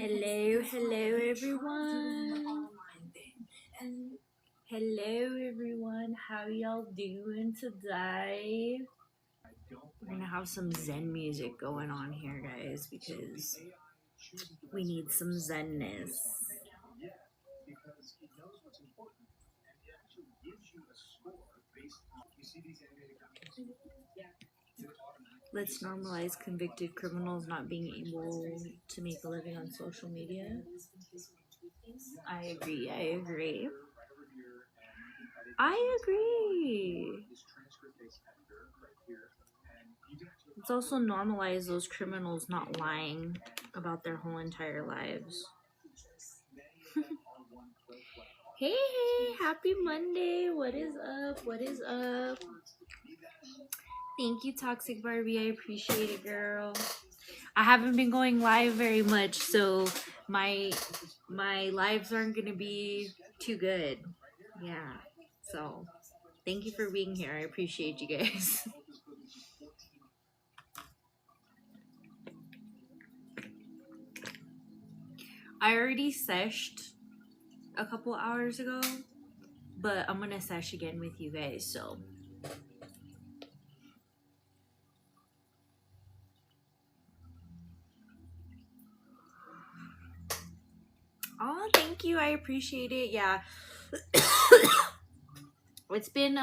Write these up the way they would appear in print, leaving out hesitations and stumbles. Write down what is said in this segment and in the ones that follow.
Hello, everyone. Hello, everyone. How y'all doing today? We're gonna have some Zen music going on here, guys, because we need some Zenness. Let's normalize convicted criminals not being able to make a living on social media. I agree. Let's also normalize those criminals not lying about their whole entire lives. Hey, happy Monday. What is up? Thank you, Toxic Barbie. I appreciate it, girl. I haven't been going live very much, so my lives aren't gonna be too good. Yeah. So thank you for being here. I appreciate you guys. I already seshed a couple hours ago, but I'm gonna sesh again with you guys, so oh, thank you. I appreciate it. Yeah. It's been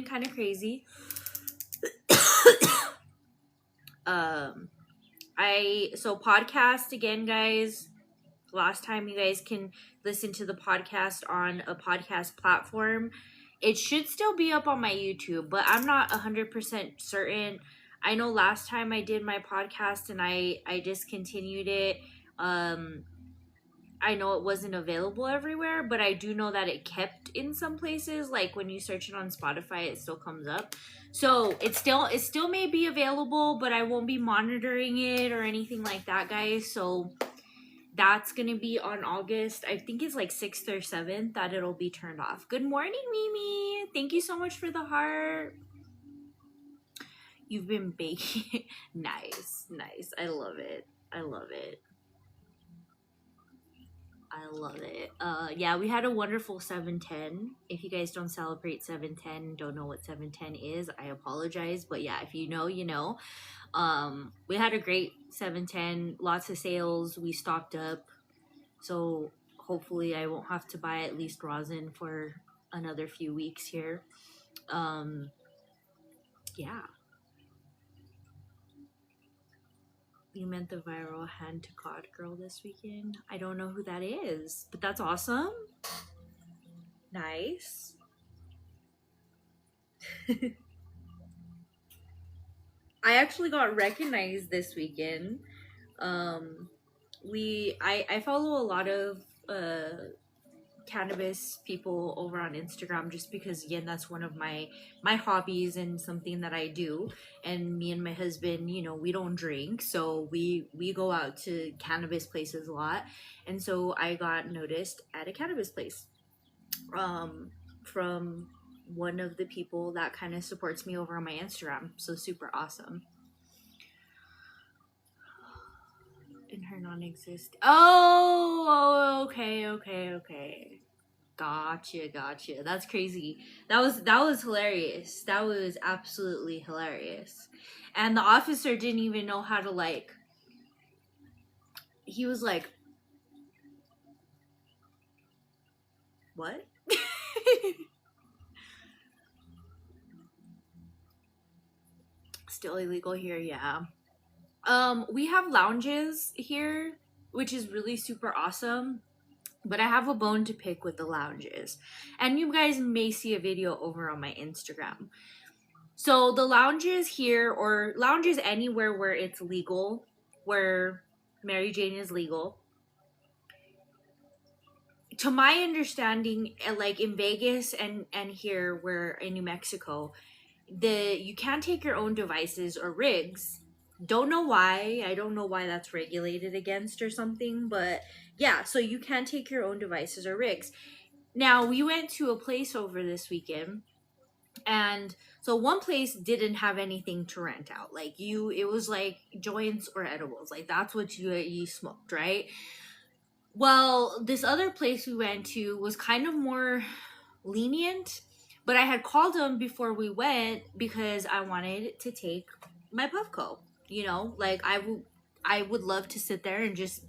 kind of crazy. So podcast again, guys. Last time you guys can listen to the podcast on a podcast platform. It should still be up on my YouTube, but I'm not 100% certain. I know last time I did my podcast and I discontinued it. I know it wasn't available everywhere, but I do know that it kept in some places. Like when you search it on Spotify, it still comes up. So it still may be available, but I won't be monitoring it or anything like that, guys. So that's gonna be on August, I think it's like 6th or 7th that it'll be turned off. Good morning, Mimi. Thank you so much for the heart. You've been baking. Nice. I love it. Yeah, we had a wonderful 710. If you guys don't celebrate 710, don't know what 710 is, I apologize. But yeah, if you know, you know. We had a great 710, lots of sales. We stocked up. So hopefully I won't have to buy at least rosin for another few weeks here. Yeah. You meant the viral hand to God girl this weekend? I don't know who that is, but that's awesome. Nice. I actually got recognized this weekend. I follow a lot of cannabis people over on Instagram just because, again, that's one of my hobbies and something that I do. And me and my husband, you know, we don't drink, so we go out to cannabis places a lot. And so I got noticed at a cannabis place from one of the people that kind of supports me over on my Instagram. So super awesome. In her non-exist. Oh, okay. Gotcha. That's crazy. That was hilarious. That was absolutely hilarious. And the officer didn't even know how to, like, he was like, what? Still illegal here, yeah. We have lounges here, which is really super awesome. But I have a bone to pick with the lounges. And you guys may see a video over on my Instagram. So the lounges here, or lounges anywhere where it's legal, where Mary Jane is legal, to my understanding, like in Vegas and here, where in New Mexico, you can't take your own devices or rigs. Don't know why. I don't know why that's regulated against or something, but yeah, so you can't take your own devices or rigs. Now, we went to a place over this weekend And so one place didn't have anything to rent out. Like it was like joints or edibles. Like that's what you smoked, right? Well, this other place we went to was kind of more lenient, but I had called them before we went because I wanted to take my Puffco. You know, like I would love to sit there and just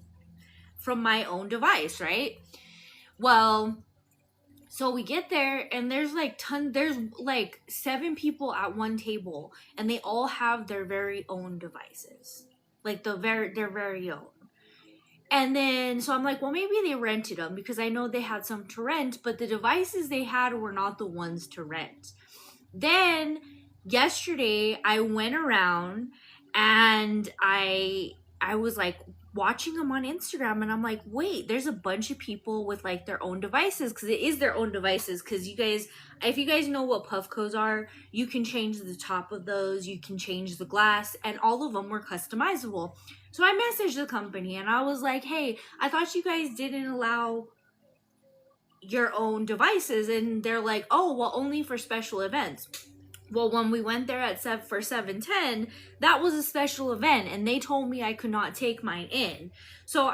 from my own device, right? Well, so we get there and there's like 7 people at one table and they all have their very own devices. Like their very own. And then, so I'm like, well, maybe they rented them because I know they had some to rent, but the devices they had were not the ones to rent. Then, yesterday, I went around and I was like watching them on Instagram and I'm like, wait, there's a bunch of people with like their own devices because it is their own devices because you guys, if you guys know what Puffcos are, you can change the top of those, you can change the glass, and all of them were customizable. So I messaged the company and I was like, hey, I thought you guys didn't allow your own devices. And they're like, oh, well, only for special events. Well, when we went there at 7:10, that was a special event and they told me I could not take mine in. So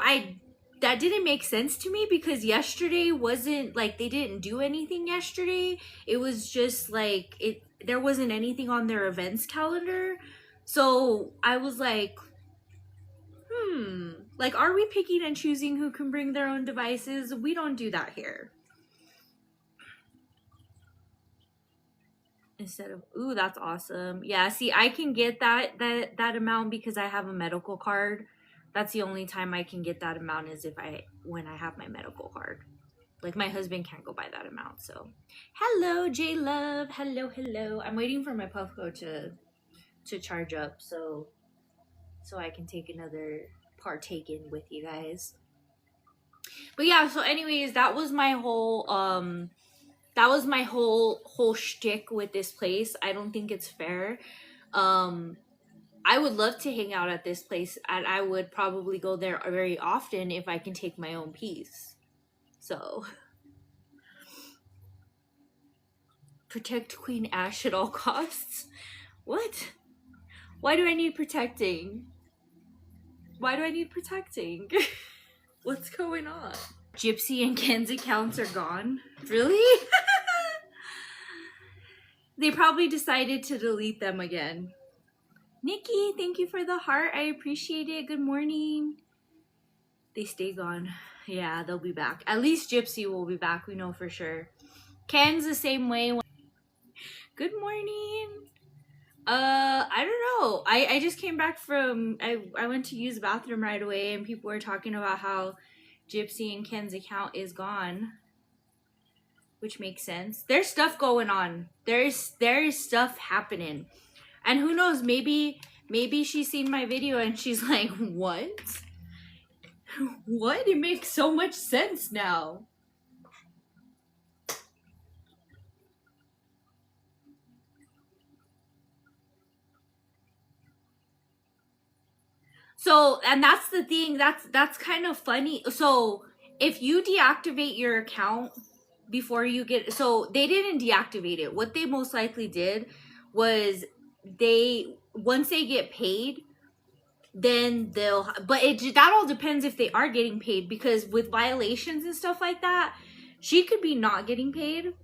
that didn't make sense to me because yesterday wasn't like they didn't do anything yesterday. It was just like there wasn't anything on their events calendar. So I was like, like, are we picking and choosing who can bring their own devices? We don't do that here. Instead of, ooh, that's awesome. Yeah, see, I can get that amount because I have a medical card. That's the only time I can get that amount is when I have my medical card. Like, my husband can't go buy that amount, so. Hello, J-Love. Hello. I'm waiting for my Puffco to charge up, so I can take another partake in with you guys. But yeah, so anyways, that was my whole whole shtick with this place. I don't think it's fair. I would love to hang out at this place and I would probably go there very often if I can take my own piece. So protect Queen Ash at all costs. What? Why do I need protecting? What's going on? Gypsy and Ken's accounts are gone. Really? They probably decided to delete them again. Nikki, thank you for the heart. I appreciate it. Good morning. They stay gone. Yeah, they'll be back. At least Gypsy will be back. We know for sure. Ken's the same way. Good morning. I don't know. I just came back from, I went to use the bathroom right away and people were talking about how Gypsy and Ken's account is gone. Which makes sense. There's stuff going on. There's stuff happening. And who knows, maybe she's seen my video and she's like, what? What? It makes so much sense now. So, and that's the thing, that's kind of funny. So, if you deactivate your account before you get, so they didn't deactivate it. What they most likely did was once they get paid, then that all depends if they are getting paid, because with violations and stuff like that, she could be not getting paid.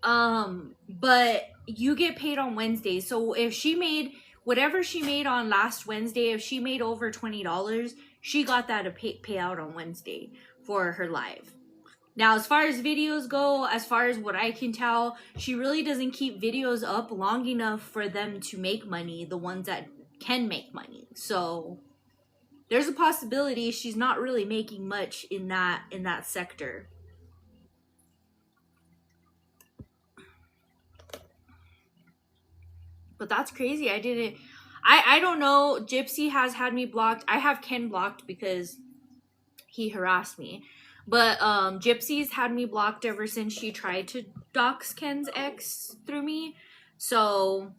But you get paid on Wednesday. So if she made whatever she made on last Wednesday, if she made over $20, she got that payout on Wednesday for her live. Now, as far as videos go, as far as what I can tell, she really doesn't keep videos up long enough for them to make money, the ones that can make money. So there's a possibility she's not really making much in that sector. But that's crazy. I don't know. Gypsy has had me blocked. I have Ken blocked because he harassed me. But Gypsy's had me blocked ever since she tried to dox Ken's ex through me. So,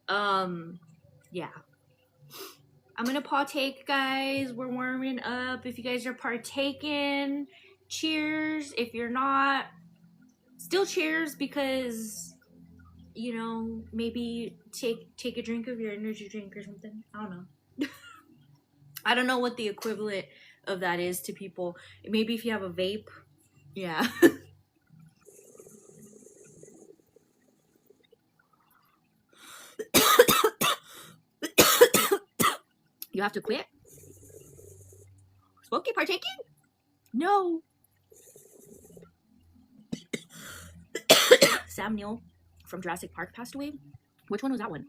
yeah. I'm gonna partake, guys. We're warming up. If you guys are partaking, cheers. If you're not, still cheers, because you know, maybe take a drink of your energy drink or something. I don't know. I don't know what the equivalent of that is to people. Maybe if you have a vape. Yeah. You have to quit? Smoking? Partaking? No. Sam Neill from Jurassic Park passed away. Which one was that one?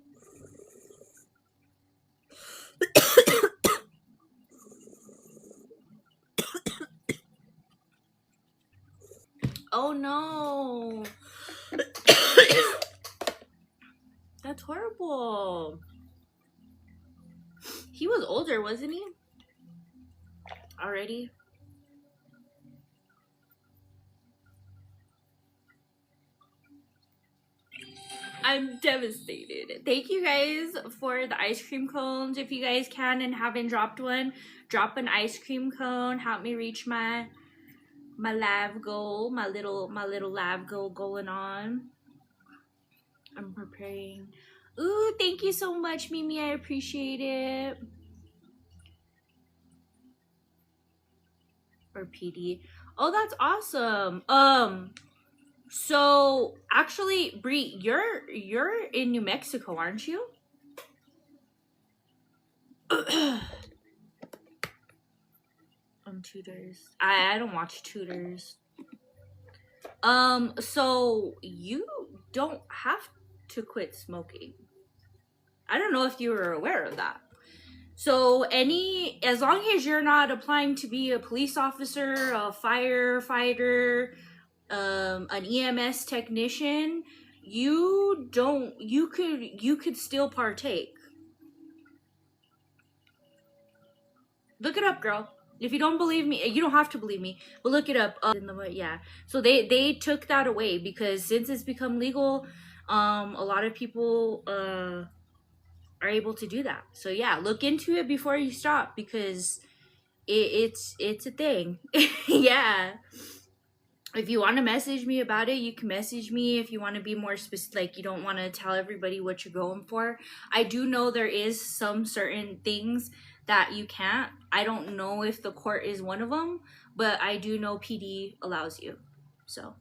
Oh no. That's horrible. He was older, wasn't he? Already? I'm devastated. Thank you guys for the ice cream cones. If you guys can and haven't dropped one, drop an ice cream cone. Help me reach my live goal, my little live goal going on. I'm preparing. Ooh, thank you so much, Mimi. I appreciate it. Or PD. Oh, that's awesome. So actually, Bree, you're in New Mexico, aren't you? Tutors. I don't watch Tutors. So you don't have to quit smoking. I don't know if you were aware of that. So as long as you're not applying to be a police officer, a firefighter, an EMS technician, you could still partake. Look it up, girl. If you don't believe me, you don't have to believe me, but look it up. Yeah. So they took that away because since it's become legal, a lot of people are able to do that. So yeah, look into it before you stop because it's a thing. Yeah. If you want to message me about it, you can message me. If you want to be more specific, like you don't want to tell everybody what you're going for. I do know there is some certain things that you can't. I don't know if the court is one of them, but I do know PD allows you. So,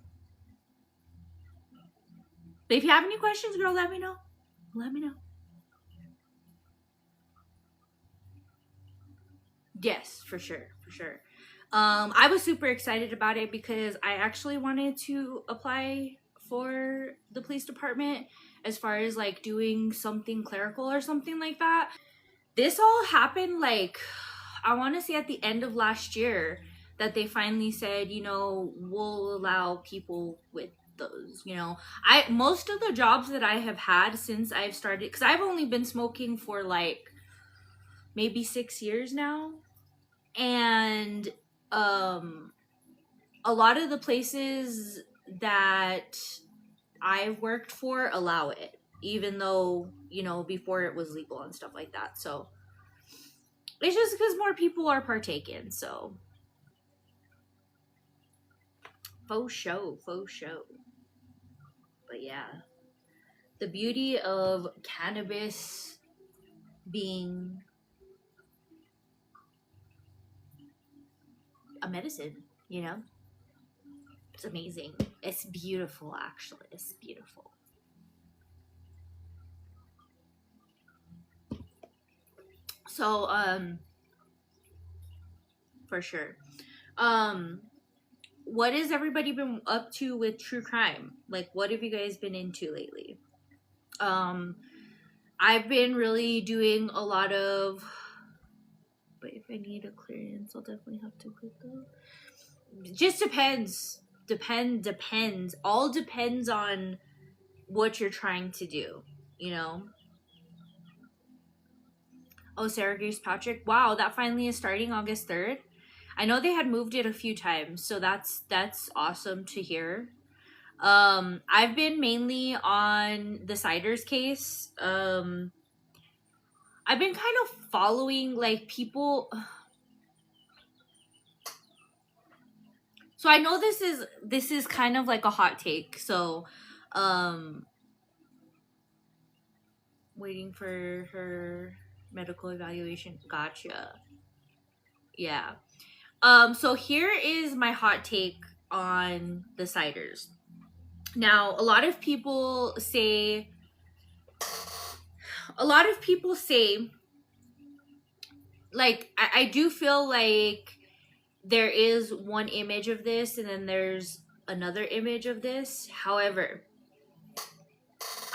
but if you have any questions, girl, let me know. Let me know. Yes, for sure, for sure. I was super excited about it because I actually wanted to apply for the police department as far as like doing something clerical or something like that. This all happened like, I want to say at the end of last year that they finally said, you know, we'll allow people with those, you know. Most of the jobs that I have had since I've started, because I've only been smoking for like maybe 6 years now. And a lot of the places that I've worked for allow it, even though, you know, before it was legal and stuff like that. So it's just because more people are partaking. So faux show. But yeah, the beauty of cannabis being a medicine, you know, it's amazing. It's beautiful, actually. It's beautiful. So for sure. What has everybody been up to with true crime? Like, what have you guys been into lately? I've been really doing a lot of, but if I need a clearance, I'll definitely have to quit though. Just depends. Depends. All depends on what you're trying to do, you know? Oh, Sarah Grace Patrick. Wow, that finally is starting August 3rd. I know they had moved it a few times, so that's awesome to hear. I've been mainly on the Siders case. I've been kind of following like people. So I know this is kind of like a hot take. So Waiting for her medical evaluation. Gotcha. Yeah. So here is my hot take on the ciders. Now, a lot of people say, like, I do feel like there is one image of this and then there's another image of this. However,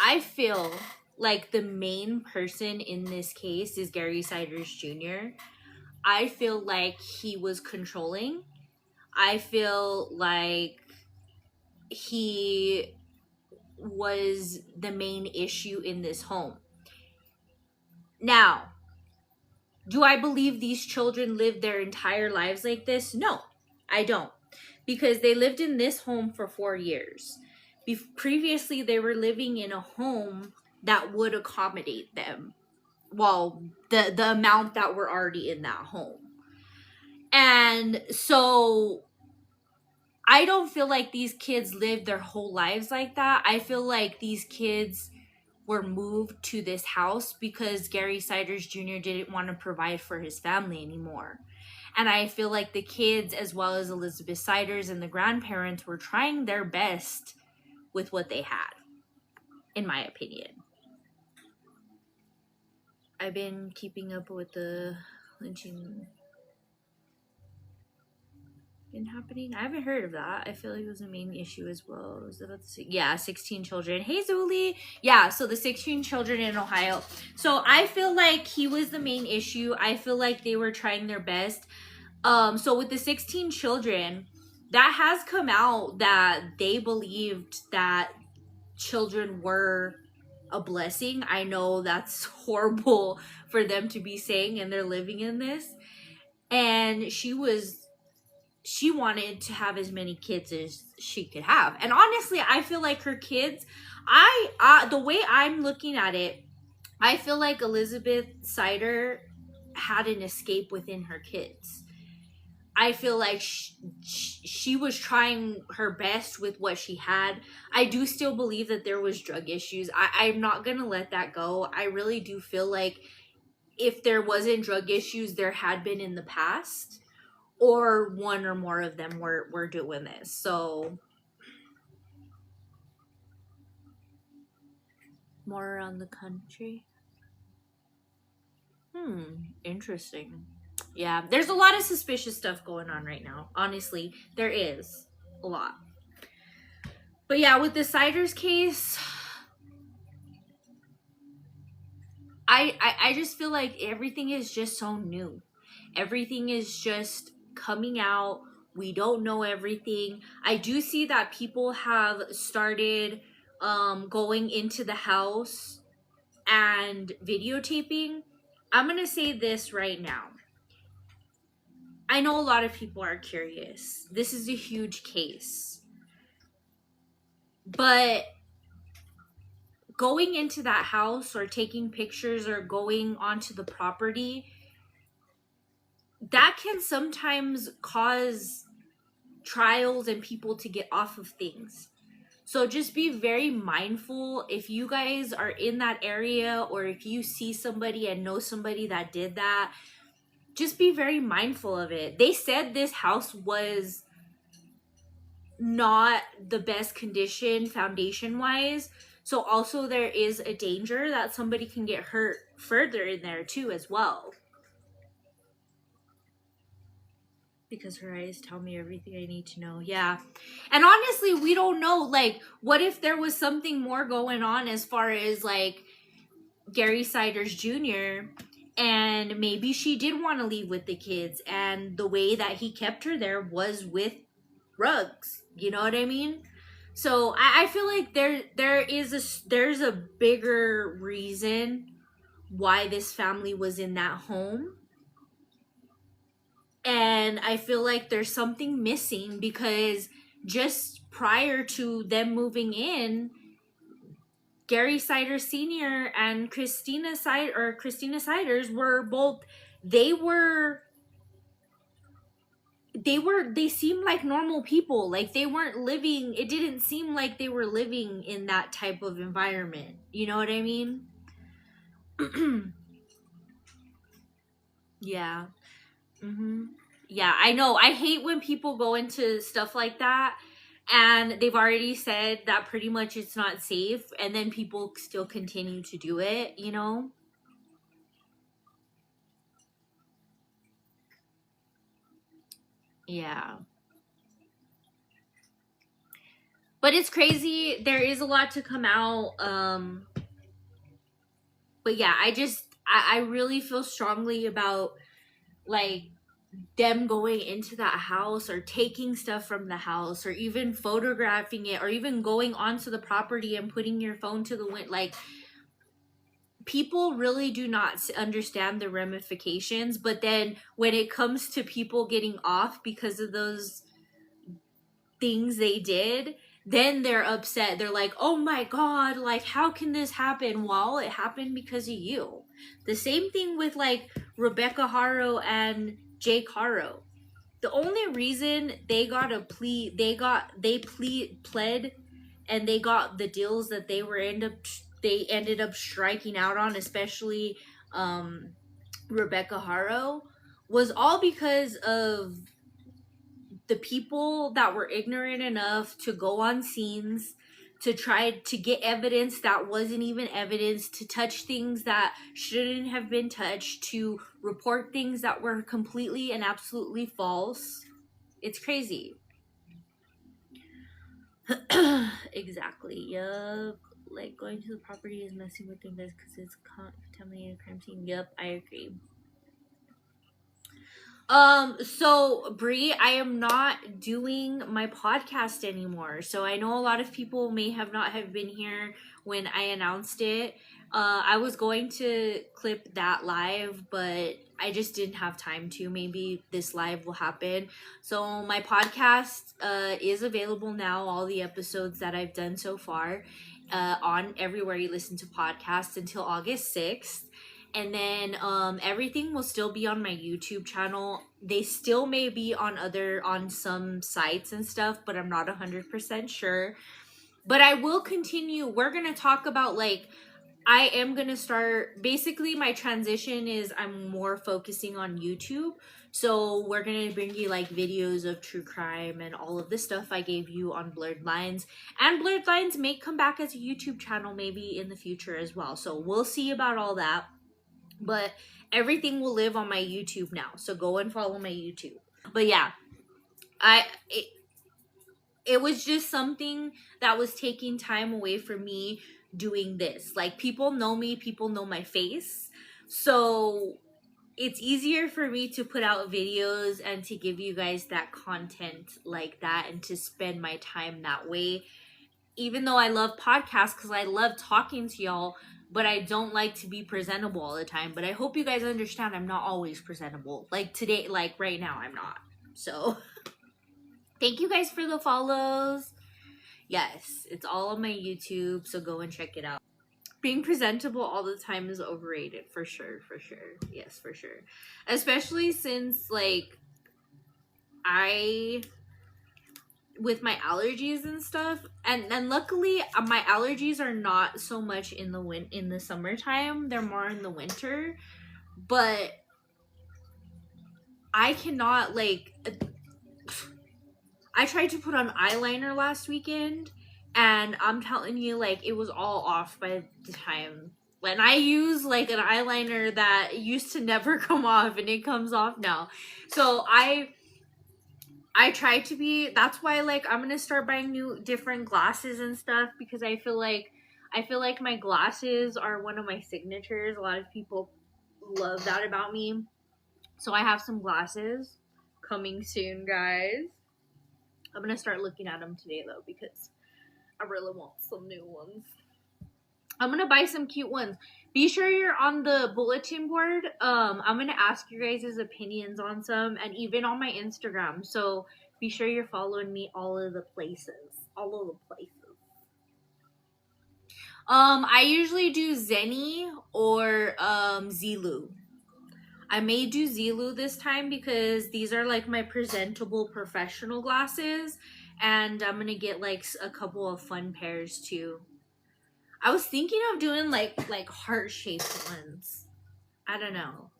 I feel like the main person in this case is Gary Siders Jr. I feel like he was controlling. I feel like he was the main issue in this home. Now, do I believe these children lived their entire lives like this? No, I don't. Because they lived in this home for 4 years. Previously, they were living in a home that would accommodate them. Well, the amount that were already in that home. And so I don't feel like these kids lived their whole lives like that. I feel like these kids were moved to this house because Gary Siders Jr. didn't want to provide for his family anymore. And I feel like the kids, as well as Elizabeth Siders and the grandparents, were trying their best with what they had, in my opinion. I've been keeping up with the lynching been happening. I haven't heard of that. I feel like it was a main issue as well. Was it about the 16 children. Hey, Zuli. Yeah, so the 16 children in Ohio. So I feel like he was the main issue. I feel like they were trying their best. So with the 16 children, that has come out that they believed that children were a blessing. I know that's horrible for them to be saying, and they're living in this. And she wanted to have as many kids as she could have. And honestly, I feel like her kids, the way I'm looking at it, I feel like Elizabeth Sider had an escape within her kids. I feel like she was trying her best with what she had. I do still believe that there was drug issues. I'm not going to let that go. I really do feel like if there wasn't drug issues, there had been in the past. Or one or more of them were doing this. So, more around the country. Interesting. Yeah, there's a lot of suspicious stuff going on right now. Honestly, there is a lot. But yeah, with the Siders case, I just feel like everything is just so new. Everything is just coming out. We don't know everything. I do see that people have started going into the house and videotaping. I'm gonna say this right now. I know a lot of people are curious. This is a huge case. But going into that house or taking pictures or going onto the property, that can sometimes cause trials and people to get off of things. So just be very mindful if you guys are in that area or if you see somebody and know somebody that did that. Just be very mindful of it. They said this house was not the best condition foundation-wise. So also there is a danger that somebody can get hurt further in there too as well. Because her eyes tell me everything I need to know. Yeah. And honestly, we don't know. Like, what if there was something more going on as far as, like, Gary Siders Jr., and maybe she did want to leave with the kids, and the way that he kept her there was with rugs. You know what I mean? So I feel like there's a bigger reason why this family was in that home. And I feel like there's something missing because just prior to them moving in, Gary Siders Sr. and Christina Siders were both, they seemed like normal people. Like they weren't living, it didn't seem like they were living in that type of environment. You know what I mean? Yeah. Yeah, I know. I hate when people go into stuff like that and they've already said that pretty much it's not safe and then people still continue to do it, you know? Yeah. But it's crazy. There is a lot to come out. But yeah, I really feel strongly about like them going into that house or taking stuff from the house or even photographing it or even going onto the property and putting your phone to the wind. Like, people really do not understand the ramifications, but then when it comes to people getting off because of those things they did, then they're upset. They're like, oh my god, like, how can this happen? Well, it happened because of you. The same thing with like Rebecca Haro and Jake Haro. The only reason they got a plea, pled and they got the deals that they ended up striking out on, especially Rebecca Haro, was all because of the people that were ignorant enough to go on scenes to try to get evidence that wasn't even evidence, to touch things that shouldn't have been touched, to report things that were completely and absolutely false. It's crazy. Exactly. Yup. Like, going to the property is messing with things because it's contaminated crime scene. Yup, I agree. So Bree, I am not doing my podcast anymore. So I know a lot of people may have not have been here when I announced it. I was going to clip that live, but I just didn't have time to. Maybe this live will happen. So my podcast is available now, all the episodes that I've done so far, on everywhere you listen to podcasts until August 6th. And then everything will still be on my YouTube channel. They still may be on some sites and stuff, but I'm not 100% sure. But I will continue. We're going to talk about, like, I am going to start, basically my transition is I'm more focusing on YouTube. So we're going to bring you like videos of true crime and all of the stuff I gave you on Blurred Lines. And Blurred Lines may come back as a YouTube channel maybe in the future as well. So we'll see about all that. But everything will live on my YouTube now. So go and follow my YouTube. But yeah, it was just something that was taking time away from me doing this. Like, people know me, people know my face. So it's easier for me to put out videos and to give you guys that content like that and to spend my time that way. Even though I love podcasts because I love talking to y'all, but I don't like to be presentable all the time. But I hope you guys understand I'm not always presentable. Like today, like right now, I'm not. So thank you guys for the follows. Yes, it's all on my YouTube, so go and check it out. Being presentable all the time is overrated, for sure, for sure. Yes, for sure. Especially since, like, with my allergies and stuff, and luckily my allergies are not so much in the summertime, they're more in the winter, but I cannot, like, I tried to put on eyeliner last weekend and I'm telling you, like, it was all off by the time when I use like an eyeliner that used to never come off and it comes off now. So I try to be, that's why, like, I'm gonna start buying different glasses and stuff because I feel like my glasses are one of my signatures. A lot of people love that about me. So I have some glasses coming soon, guys. I'm gonna start looking at them today though because I really want some new ones. I'm gonna buy some cute ones. Be sure you're on the bulletin board. I'm gonna ask you guys' opinions on some, and even on my Instagram. So be sure you're following me all of the places. All of the places. I usually do Zenny or Zilu. I may do Zilu this time because these are like my presentable professional glasses, and I'm gonna get like a couple of fun pairs too. I was thinking of doing like heart-shaped ones. I don't know.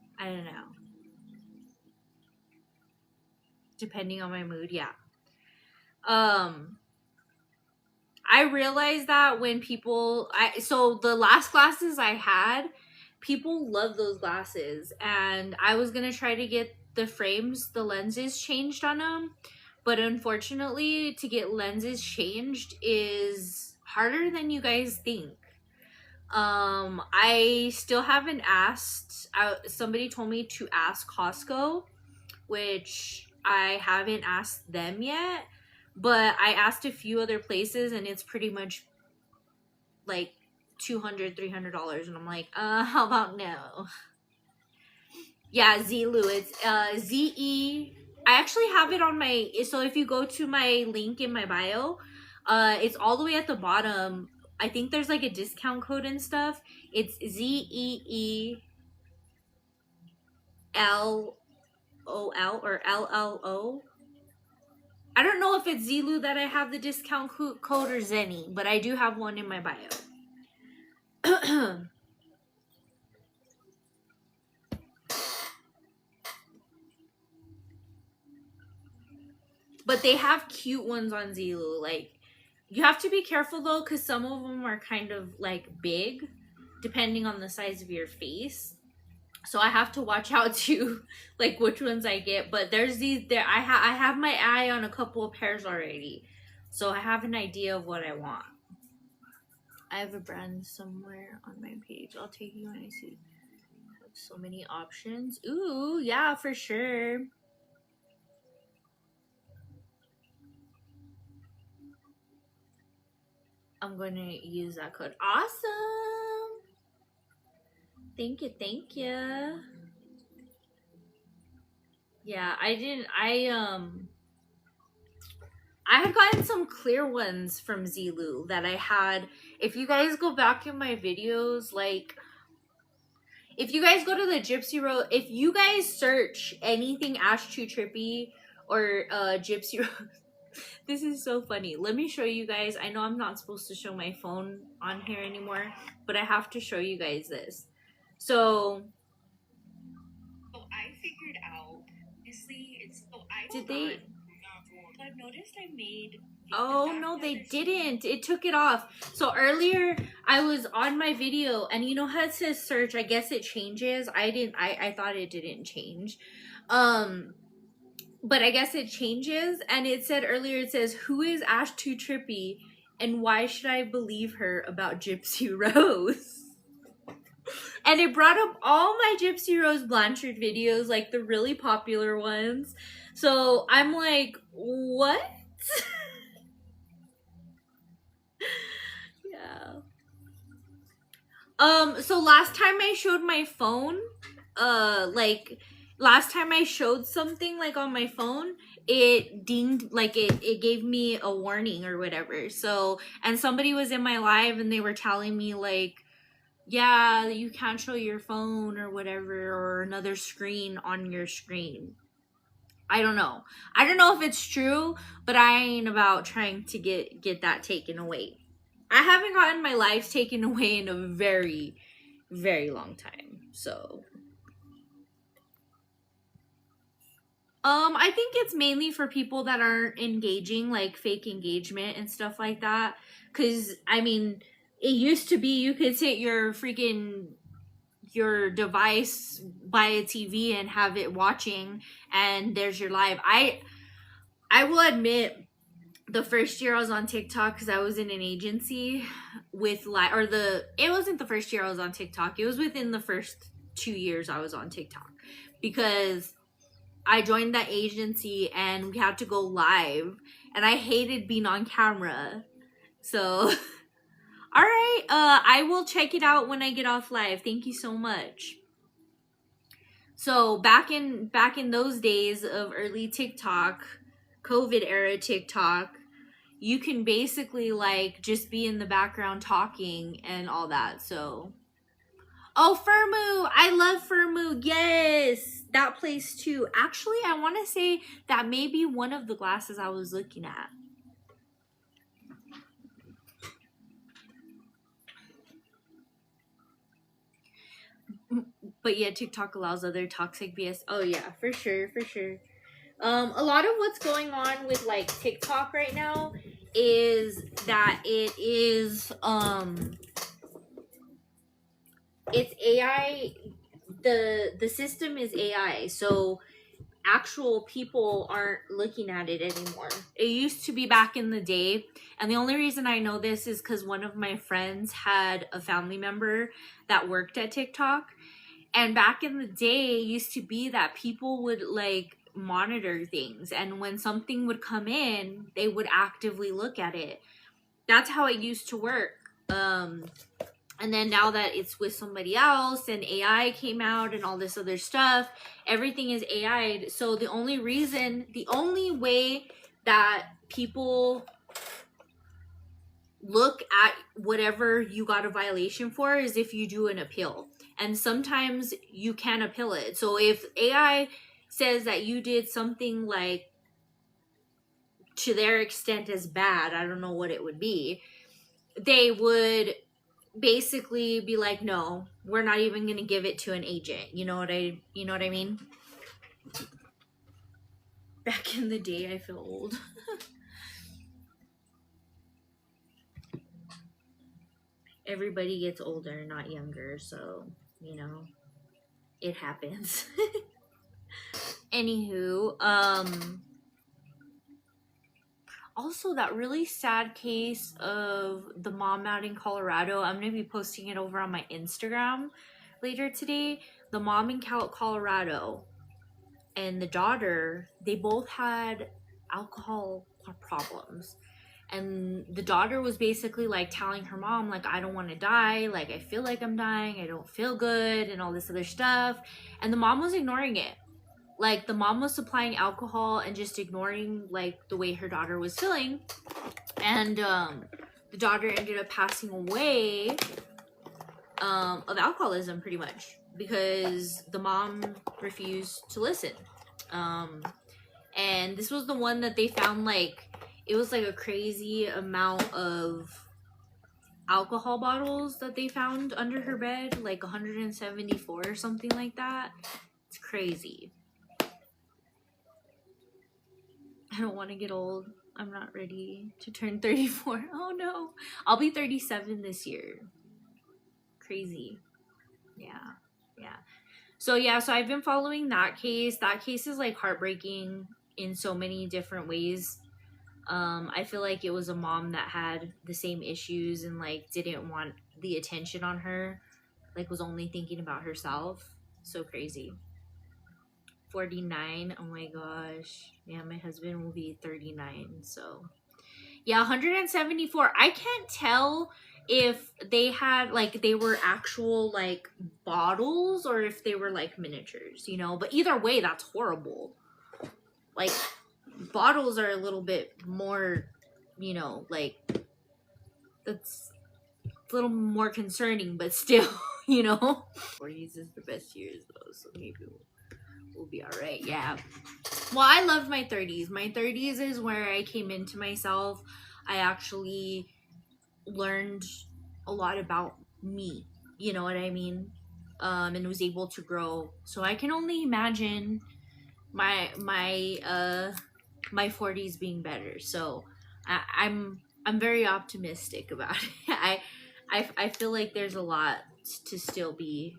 Depending on my mood, yeah. I realized that when people, so the last glasses I had, people love those glasses, and I was gonna try to get the frames, the lenses changed on them, but unfortunately, to get lenses changed is harder than you guys think. I still haven't asked. Somebody told me to ask Costco, which I haven't asked them yet, but I asked a few other places, and it's pretty much like $200-$300, and I'm like, how about no? Yeah, Zelu. It's ZE. I actually have it on my, so if you go to my link in my bio, it's all the way at the bottom. I think there's like a discount code and stuff. It's ZEELOL or LLO. I don't know if it's Zelu that I have the discount code or Zenny, but I do have one in my bio. But they have cute ones on Zelu. Like, you have to be careful though, because some of them are kind of like big, depending on the size of your face. So I have to watch out too, like which ones I get. But there's these there. I have my eye on a couple of pairs already, so I have an idea of what I want. I have a brand somewhere on my page. I'll take you when I see. So many options. Ooh, yeah, for sure. I'm going to use that code. Awesome. Thank you. Yeah, I had gotten some clear ones from Zelu that I had. If you guys go back in my videos, like, if you guys go to the Gypsy Rose, if you guys search anything Ashtootrippy or Gypsy Rose, this is so funny. Let me show you guys. I know I'm not supposed to show my phone on here anymore, but I have to show you guys this. So I figured out, obviously, it's, did they? I've noticed I made. Oh no, they didn't. It took it off. So earlier I was on my video, and you know how it says search? I guess it changes. I thought it didn't change. But I guess it changes, and it said earlier, it says, who is Ashtootrippy and why should I believe her about Gypsy Rose? And it brought up all my Gypsy Rose Blanchard videos, like the really popular ones. So I'm like, what? Yeah. So last time I showed my phone, last time I showed something like on my phone, it dinged, like it gave me a warning or whatever. So, and somebody was in my live and they were telling me like, yeah, you can't show your phone or whatever, or another screen on your screen. I don't know. I don't know if it's true, but I ain't about trying to get that taken away. I haven't gotten my life taken away in a very, very long time. So I think it's mainly for people that aren't engaging, like fake engagement and stuff like that. Cause I mean, it used to be you could sit your device by a TV and have it watching, and there's your live. I will admit, the first year I was on TikTok, because I was in an agency with it wasn't the first year I was on TikTok. It was within the first 2 years I was on TikTok, because I joined that agency and we had to go live, and I hated being on camera. So all right, I will check it out when I get off live. Thank you so much. So back in those days of early TikTok, COVID era TikTok, you can basically like just be in the background talking and all that. So, oh, Firmoo, I love Firmoo. Yes, that place too. Actually, I want to say that may be one of the glasses I was looking at. but yet TikTok allows other toxic BS. Oh yeah, for sure, for sure. A lot of what's going on with like TikTok right now is that it's AI. The system is AI, so actual people aren't looking at it anymore. It used to be back in the day, and the only reason I know this is because one of my friends had a family member that worked at TikTok, and back in the day, it used to be that people would like monitor things, and when something would come in, they would actively look at it. That's how it used to work. And then now that it's with somebody else and AI came out and all this other stuff, everything is AI'd. So the only way that people look at whatever you got a violation for is if you do an appeal. And sometimes you can appeal it. So if AI says that you did something like to their extent as bad, I don't know what it would be, they would basically be like, no, we're not even going to give it to an agent. You know what I mean? Back in the day, I feel old. Everybody gets older, not younger, so, you know, it happens. Anywho, also that really sad case of the mom out in Colorado. I'm going to be posting it over on my Instagram later today. The mom in Colorado and the daughter, they both had alcohol problems. And the daughter was basically like telling her mom, like, I don't want to die. Like, I feel like I'm dying. I don't feel good and all this other stuff. And the mom was ignoring it. Like, the mom was supplying alcohol and just ignoring, like, the way her daughter was feeling. And the daughter ended up passing away of alcoholism, pretty much, because the mom refused to listen. And this was the one that they found, like, it was, like, a crazy amount of alcohol bottles that they found under her bed, like 174 or something like that. It's crazy. I don't want to get old. I'm not ready to turn 34. Oh no. I'll be 37 this year. Crazy. Yeah. So I've been following that case. That case is like heartbreaking in so many different ways. I feel like it was a mom that had the same issues and like didn't want the attention on her. Like was only thinking about herself. So crazy. 49. Oh my gosh. Yeah, my husband will be 39. So yeah, 174. I can't tell if they had like they were actual like bottles or if they were like miniatures, you know, but either way that's horrible. Like bottles are a little bit more, you know, like that's a little more concerning, but still, you know. 40s is the best years though, so maybe we'll be all right. Yeah. Well, I loved my 30s. My 30s is where I came into myself. I actually learned a lot about me. You know what I mean? And was able to grow. So I can only imagine my 40s being better. So I'm very optimistic about it. I feel like there's a lot to still be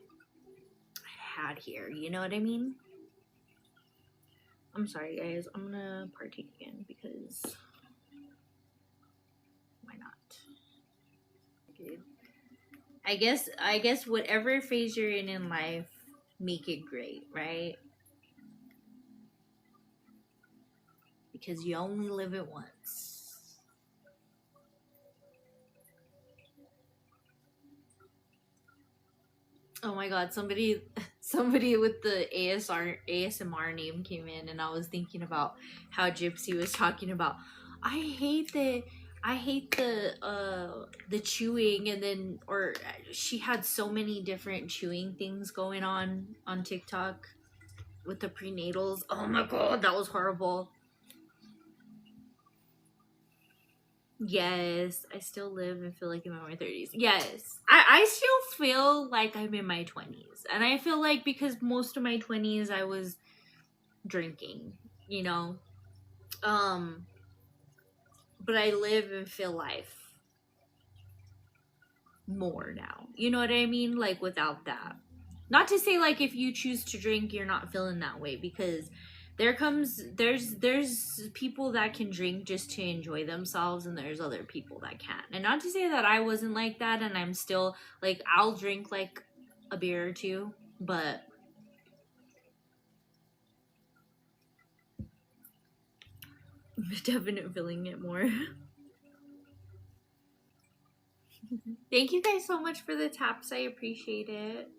had here. You know what I mean? I'm sorry, guys. I'm gonna partake again because why not? I guess whatever phase you're in life, make it great, right? Because you only live it once. Oh my god, somebody with the ASMR name came in and I was thinking about how Gypsy was talking about I hate the chewing, and then or she had so many different chewing things going on TikTok with the prenatals. Oh my god, that was horrible. Yes, I still live and feel like I'm in my 30s. Yes, I still feel like I'm in my 20s. And I feel like because most of my 20s I was drinking, you know. But I live and feel life more now. You know what I mean? Like without that. Not to say like if you choose to drink you're not feeling that way, because there's people that can drink just to enjoy themselves and there's other people that can't. And not to say that I wasn't like that and I'm still like I'll drink like a beer or two, but I'm definitely feeling it more. Thank you guys so much for the taps. I appreciate it.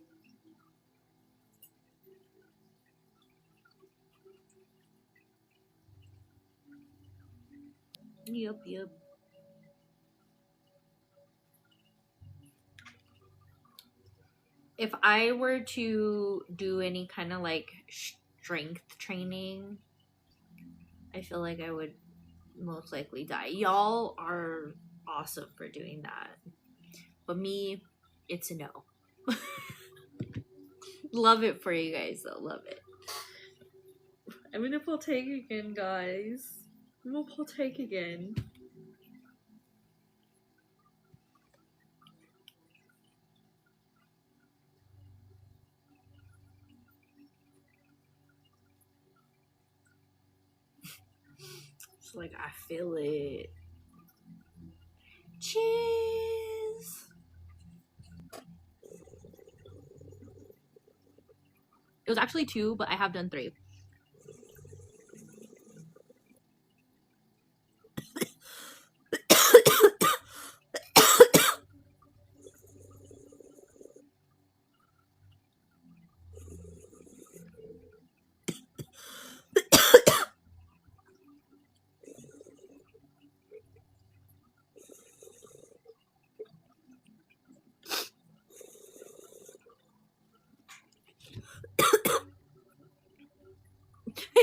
Yep. If I were to do any kind of like strength training, I feel like I would most likely die. Y'all are awesome for doing that. But me, it's a no. Love it for you guys though. Love it. I'm gonna partake again, guys. I'm gonna partake again. It's like I feel it. Cheers. It was actually 2, but I have done 3.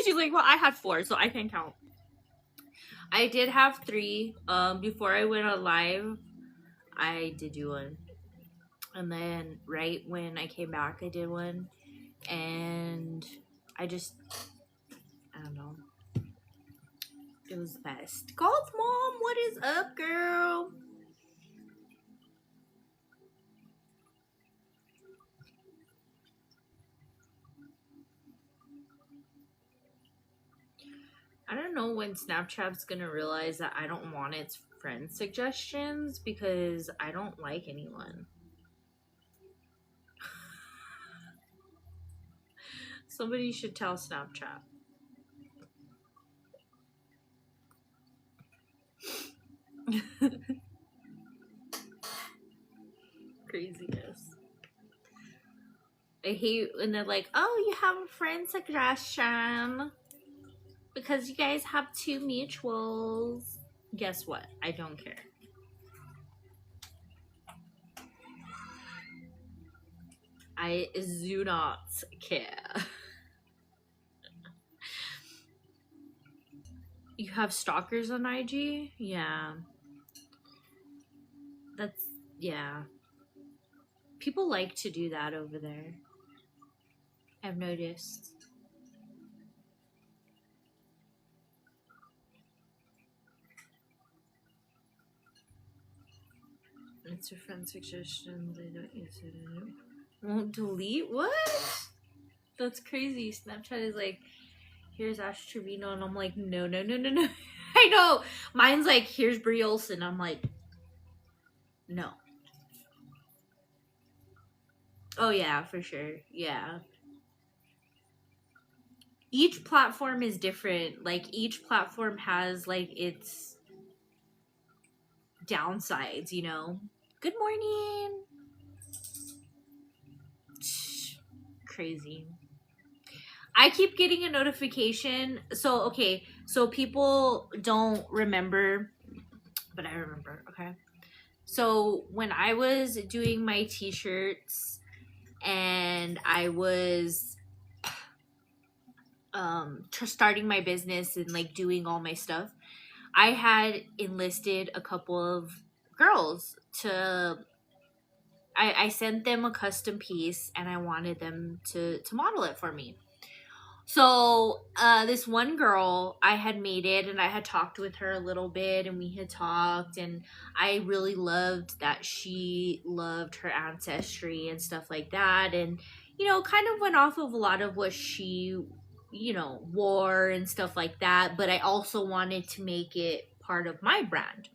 She's like, well, I had 4, so I can count. I did have 3. Before I went on live, I did do 1. And then right when I came back, I did 1. And I don't know. It was the best. Golf Mom, what is up, girl? I don't know when Snapchat's gonna realize that I don't want its friend suggestions because I don't like anyone. Somebody should tell Snapchat. Craziness. I hate when they're like, oh, you have a friend suggestion because you guys have 2 mutuals. Guess what? I don't care. I do not care. You have stalkers on IG? Yeah. Yeah. People like to do that over there. I've noticed. It's a friend suggestion. They don't use it. Won't delete? What? That's crazy. Snapchat is like, here's Ashtootrippy, and I'm like, no. I know. Mine's like, here's Brie Olson. I'm like, no. Oh yeah, for sure. Yeah. Each platform is different. Like each platform has like its downsides, you know. Good morning. Crazy. I keep getting a notification. So okay, so people don't remember, but I remember. Okay. So when I was doing my t-shirts and I was starting my business and like doing all my stuff, I had enlisted a couple of girls to, I sent them a custom piece and I wanted them to model it for me. So this one girl, I had made it and I had talked with her a little bit and we had talked, and I really loved that she loved her ancestry and stuff like that, and kind of went off of a lot of what she wore and stuff like that, but I also wanted to make it part of my brand.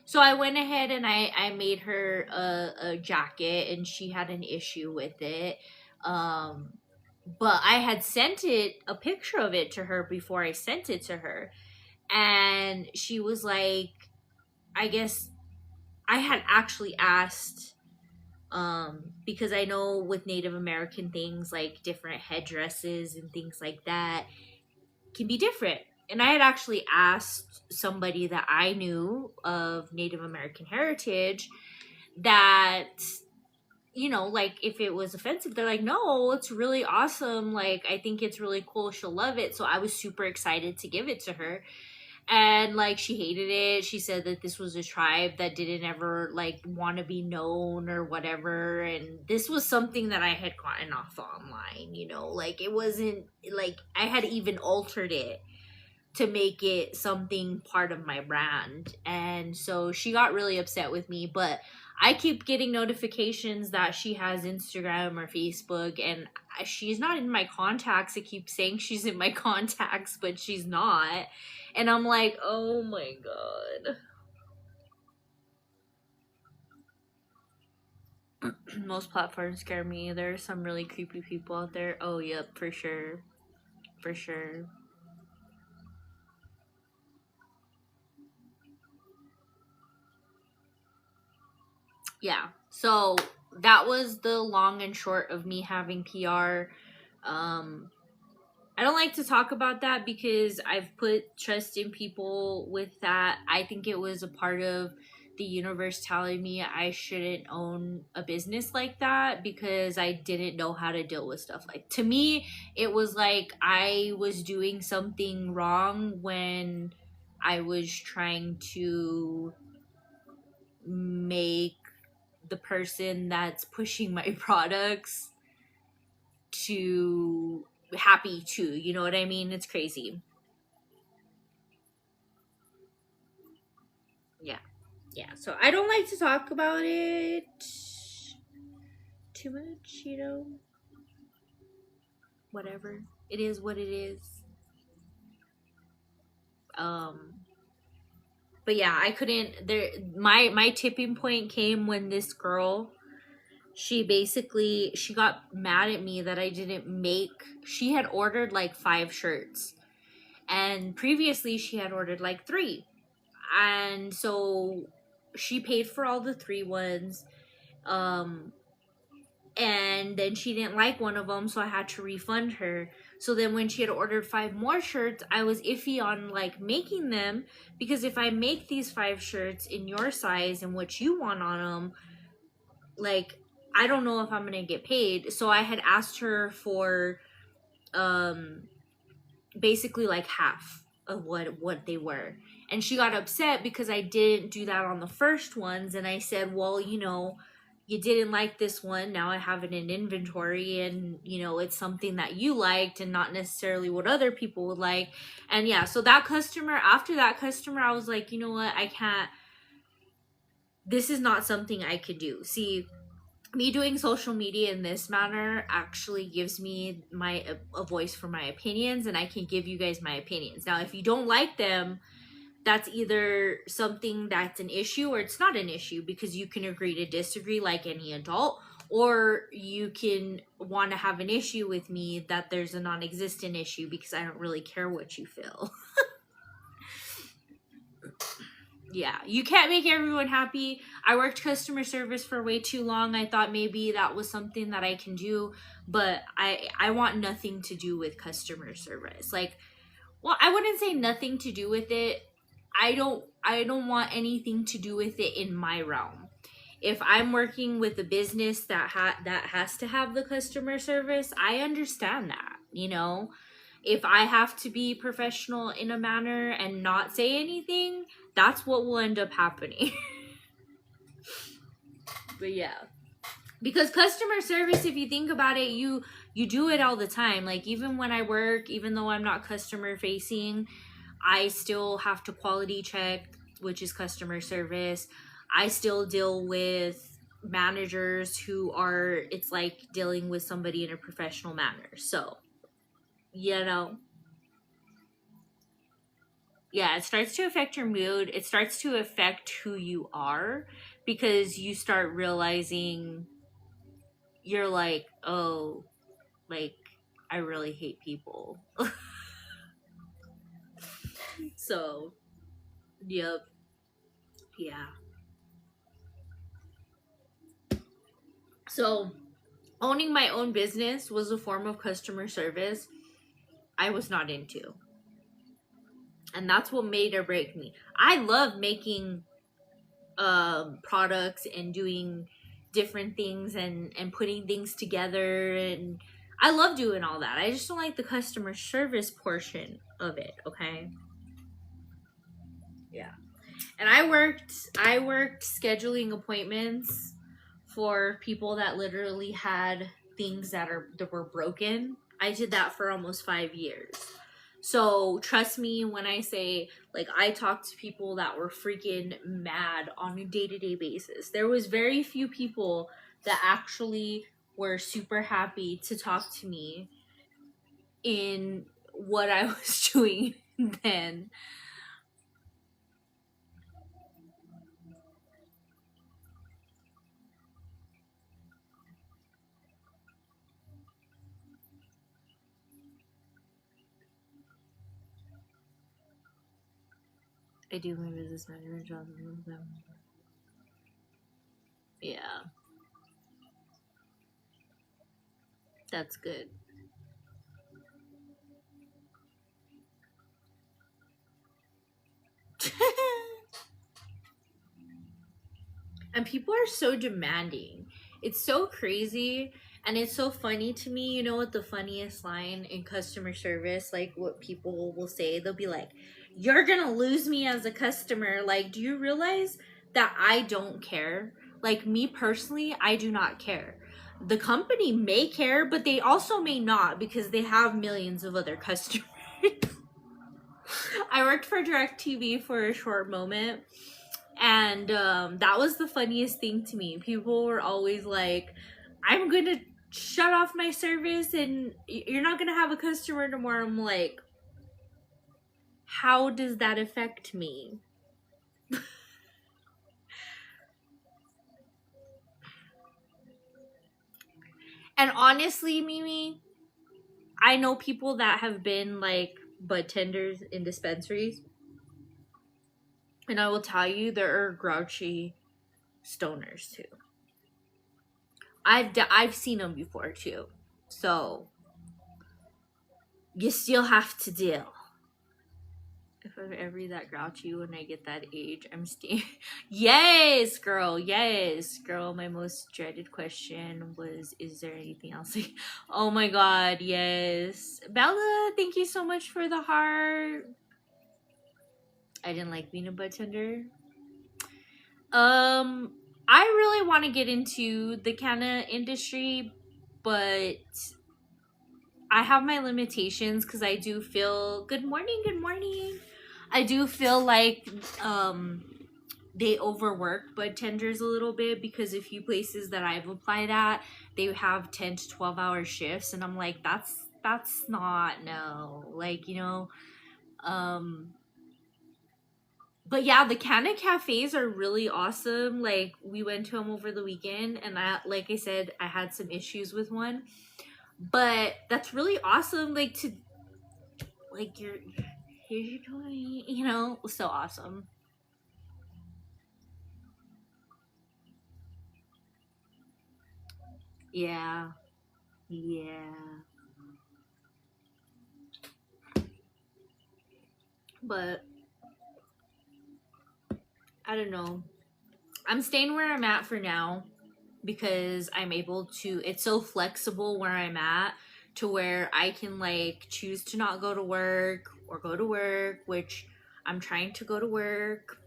So I went ahead and I made her a jacket, and she had an issue with it. But I had sent a picture of it to her before I sent it to her. And she was like, I guess I had actually asked, because I know with Native American things, like different headdresses and things like that can be different. And I had actually asked somebody that I knew of Native American heritage that, like if it was offensive. They're like, no, it's really awesome. Like, I think it's really cool. She'll love it. So I was super excited to give it to her. And like, she hated it. She said that this was a tribe that didn't ever like want to be known or whatever. And this was something that I had gotten off online, like it wasn't like I had even altered it to make it something part of my brand. And so she got really upset with me, but I keep getting notifications that she has Instagram or Facebook, and she's not in my contacts. It keeps saying she's in my contacts, but she's not. And I'm like, oh my God. Most platforms scare me. There are some really creepy people out there. Oh, yep, for sure. For sure. Yeah, so that was the long and short of me having PR. I don't like to talk about that because I've put trust in people with that. I think it was a part of the universe telling me I shouldn't own a business like that because I didn't know how to deal with stuff. Like, to me, it was like I was doing something wrong when I was trying to make the person that's pushing my products to happy too. You know what I mean? It's crazy. Yeah, so I don't like to talk about it too much. Whatever, it is what it is. But yeah, I couldn't there my tipping point came when this girl, she got mad at me that I didn't make. She had ordered like 5 shirts, and previously she had ordered like 3, and so she paid for all the 3 ones, and then she didn't like one of them, so I had to refund her. So then when she had ordered 5 more shirts, I was iffy on like making them, because if I make these 5 shirts in your size and what you want on them, like, I don't know if I'm gonna get paid. So I had asked her for basically like half of what they were, and she got upset because I didn't do that on the first ones. And I said, well, you didn't like this one, now I have it in inventory, and it's something that you liked and not necessarily what other people would like. And yeah, so after that customer, I was like, you know what, I can't, this is not something I could do. See, me doing social media in this manner actually gives me a voice for my opinions, and I can give you guys my opinions. Now, if you don't like them, that's either something that's an issue or it's not an issue, because you can agree to disagree like any adult, or you can want to have an issue with me that there's a non-existent issue because I don't really care what you feel. Yeah, you can't make everyone happy. I worked customer service for way too long. I thought maybe that was something that I can do, but I want nothing to do with customer service. Like, well, I wouldn't say nothing to do with it. I don't want anything to do with it in my realm. If I'm working with a business that has to have the customer service, I understand that, if I have to be professional in a manner and not say anything, that's what will end up happening. But yeah, because customer service, if you think about it, you do it all the time. Like, even when I work, even though I'm not customer facing, I still have to quality check, which is customer service. I still deal with managers who are, it's like dealing with somebody in a professional manner. So, you know, yeah, it starts to affect your mood. It starts to affect who you are, because you start realizing you're like, oh, like, I really hate people. So, yep. Yeah. So, owning my own business was a form of customer service I was not into. And that's what made or break me. I love making products and doing different things and putting things together, and I love doing all that. I just don't like the customer service portion of it, okay? Yeah. And I worked scheduling appointments for people that literally had things that were broken. I did that for almost 5 years. So trust me when I say, like, I talked to people that were freaking mad on a day-to-day basis. There was very few people that actually were super happy to talk to me in what I was doing then. I do my business management job. Yeah, that's good. And people are so demanding. It's so crazy. And it's so funny to me. You know what the funniest line in customer service, like what people will say? They'll be like, "You're gonna lose me as a customer." Like, do you realize that I don't care? Like, me personally, I do not care. The company may care, but they also may not, because they have millions of other customers. I worked for DirecTV for a short moment, and that was the funniest thing to me. People were always like, "I'm gonna shut off my service and you're not gonna have a customer tomorrow." I'm like, how does that affect me? And honestly, Mimi, I know people that have been like bud tenders in dispensaries, and I will tell you, there are grouchy stoners too. I've seen them before too. So you still have to deal. If I'm ever that grouchy when I get that age, I'm staying. Yes, girl. Yes, girl. My most dreaded question was, "Is there anything else?" Oh my god, yes. Bella, thank you so much for the heart. I didn't like being a bartender. I really want to get into the canna industry, but I have my limitations, because I do feel, good morning, I do feel like they overwork bud tenders a little bit, because a few places that I've applied at, they have 10 to 12 hour shifts, and I'm like, that's not, no, like, but yeah, the canna cafes are really awesome. Like, we went to them over the weekend, and like I said, I had some issues with one, but that's really awesome. Like, to, like, here's your toy, so awesome. Yeah. Yeah. But I don't know. I'm staying where I'm at for now, because I'm able to, it's so flexible where I'm at, to where I can like choose to not go to work or go to work, which I'm trying to go to work.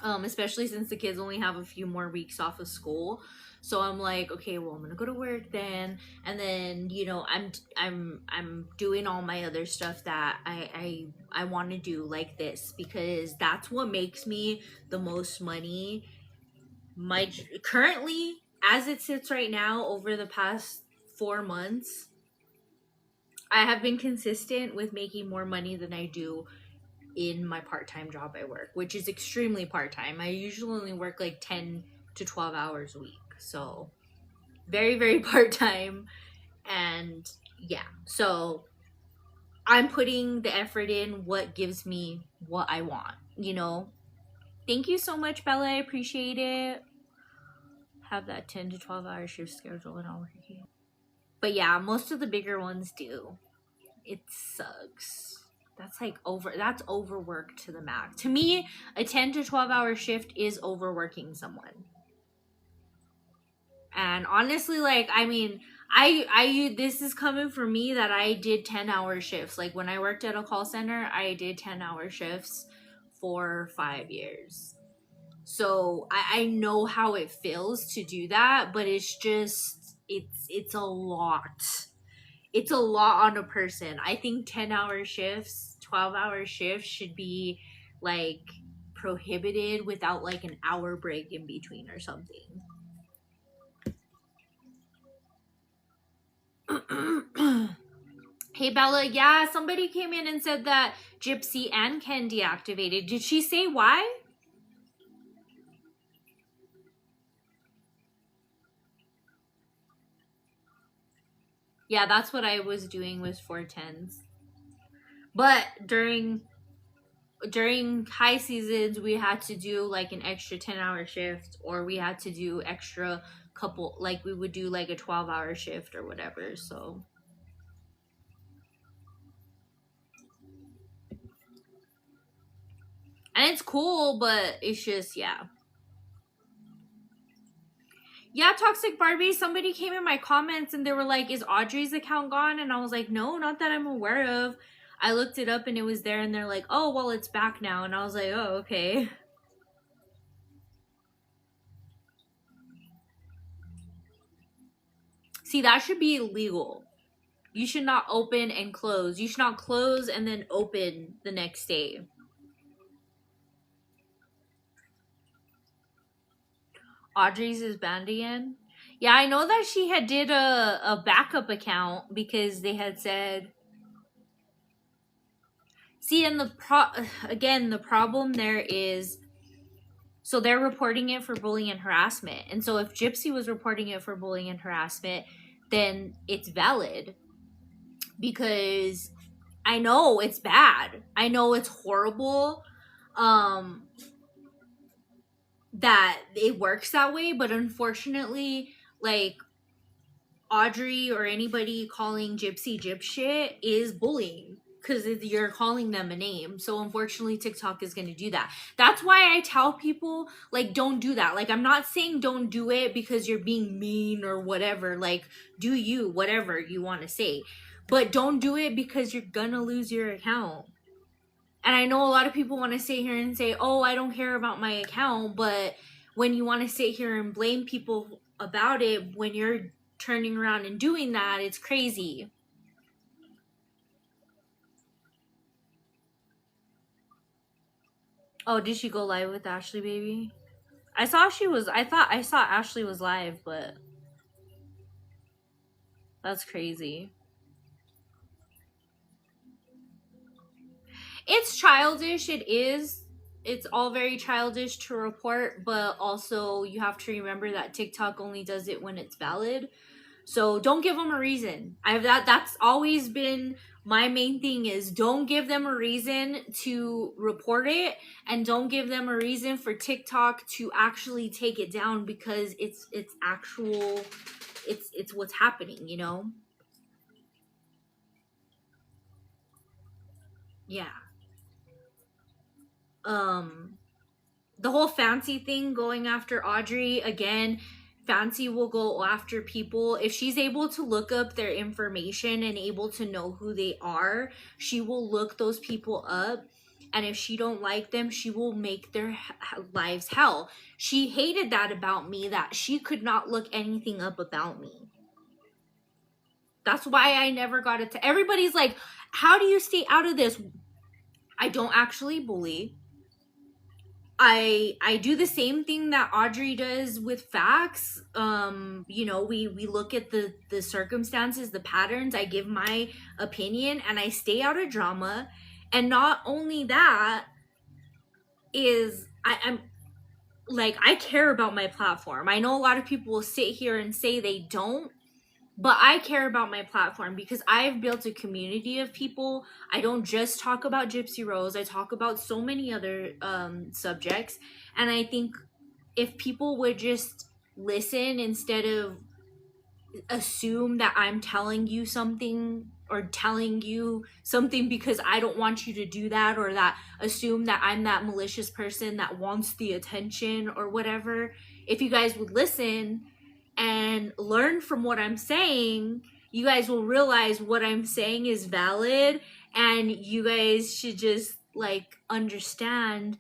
Especially since the kids only have a few more weeks off of school. So I'm like, okay, well, I'm gonna go to work then, and then, you know, I'm doing all my other stuff that I want to do, like this, because that's what makes me the most money. My currently, as it sits right now, over the past 4 months, I have been consistent with making more money than I do in my part-time job I work, which is extremely part-time. I usually only work like 10 to 12 hours a week. So very, very part-time. And yeah, so I'm putting the effort in what gives me what I want, you know. Thank you so much, Bella. I appreciate it. Have that 10 to 12 hour shift schedule and all working. But yeah, most of the bigger ones do. It sucks. That's overwork to the max. To me, a 10 to 12 hour shift is overworking someone. And honestly, like, I mean, I this is coming from me that I did 10-hour shifts. Like when I worked at a call center, I did 10-hour shifts for 5 years. So I know how it feels to do that, but it's just it's a lot. It's a lot on a person. I think 10-hour shifts, 12-hour shifts should be like prohibited without like an hour break in between or something. Hey Bella, yeah, somebody came in and said that Gypsy and Ken deactivated. Did she say why? Yeah, that's what I was doing with 410s. But during high seasons, we had to do like an extra 10-hour shift, or we had to do extra couple, like we would do like a 12-hour shift or whatever. So and it's cool, but it's just, yeah. Yeah, Toxic Barbie, somebody came in my comments and they were like, is Audrey's account gone? And I was like, no, not that I'm aware of. I looked it up and it was there, and they're like, oh, well, it's back now. And I was like, oh, okay. See, that should be illegal. You should not open and close. You should not close and then open the next day. Audrey's is banned again. Yeah, I know that she had did a backup account because they had said. See, and the problem there is, so they're reporting it for bullying and harassment. And so if Gypsy was reporting it for bullying and harassment, then it's valid. Because I know it's bad. I know it's horrible. That it works that way, but unfortunately, like, Audrey or anybody calling Gypsy gyp shit is bullying, because you're calling them a name. So unfortunately, TikTok is going to do that. That's why I tell people, like, don't do that. Like, I'm not saying don't do it because you're being mean or whatever. Like, do you, whatever you want to say. But don't do it because you're going to lose your account. And I know a lot of people want to sit here and say, oh, I don't care about my account. But when you want to sit here and blame people about it, when you're turning around and doing that, it's crazy. Oh, did she go live with Ashley, baby? I thought I saw Ashley was live, but that's crazy. It's childish. It is. It's all very childish to report, but also you have to remember that TikTok only does it when it's valid. So don't give them a reason. That's always been my main thing, is don't give them a reason to report it, and don't give them a reason for TikTok to actually take it down, because it's actual, it's what's happening, you know? Yeah. The whole fancy thing going after Audrey again, Fancy will go after people. If she's able to look up their information and able to know who they are, she will look those people up. And if she don't like them, she will make their lives hell. She hated that about me, that she could not look anything up about me. That's why I never got it. Everybody's like, how do you stay out of this? I don't actually bully. I do the same thing that Audrey does with facts. You know, we look at the circumstances, the patterns. I give my opinion and I stay out of drama. And not only that, is I'm like, I care about my platform. I know a lot of people will sit here and say they don't, but I care about my platform because I've built a community of people. I don't just talk about Gypsy Rose. I talk about so many other subjects. And I think if people would just listen instead of assume that I'm telling you something or telling you something because I don't want you to do that, or that assume that I'm that malicious person that wants the attention or whatever. If you guys would listen and learn from what I'm saying, you guys will realize what I'm saying is valid, and you guys should just like understand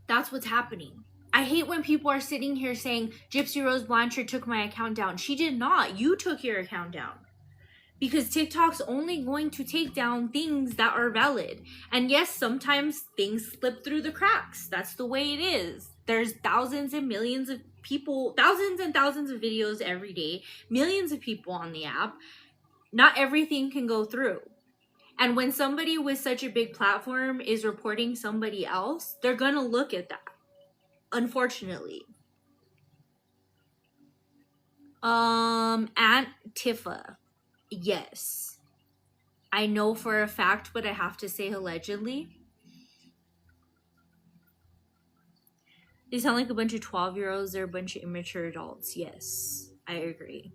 that's what's happening. I hate when people are sitting here saying Gypsy Rose Blanchard took my account down. She did not. You took your account down. Because TikTok's only going to take down things that are valid. And yes, sometimes things slip through the cracks. That's the way it is. There's thousands and millions of people, thousands and thousands of videos every day, millions of people on the app. Not everything can go through. And when somebody with such a big platform is reporting somebody else, they're going to look at that. Unfortunately. Aunt Tifa. Yes. I know for a fact, but I have to say allegedly. They sound like a bunch of 12-year-olds. They're a bunch of immature adults. Yes, I agree.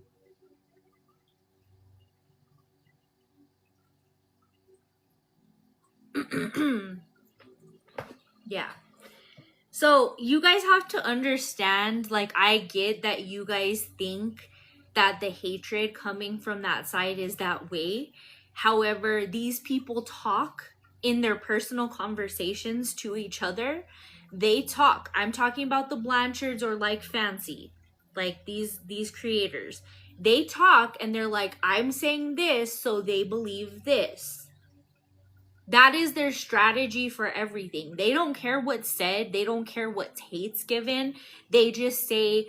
Yeah. So you guys have to understand, like, I get that you guys think that the hatred coming from that side is that way. However, these people talk in their personal conversations to each other. They talk. I'm talking about the Blanchards, or like Fancy, like these creators. They talk and they're like, I'm saying this, so they believe this. That is their strategy for everything. They don't care what's said. They don't care what hate's given. They just say,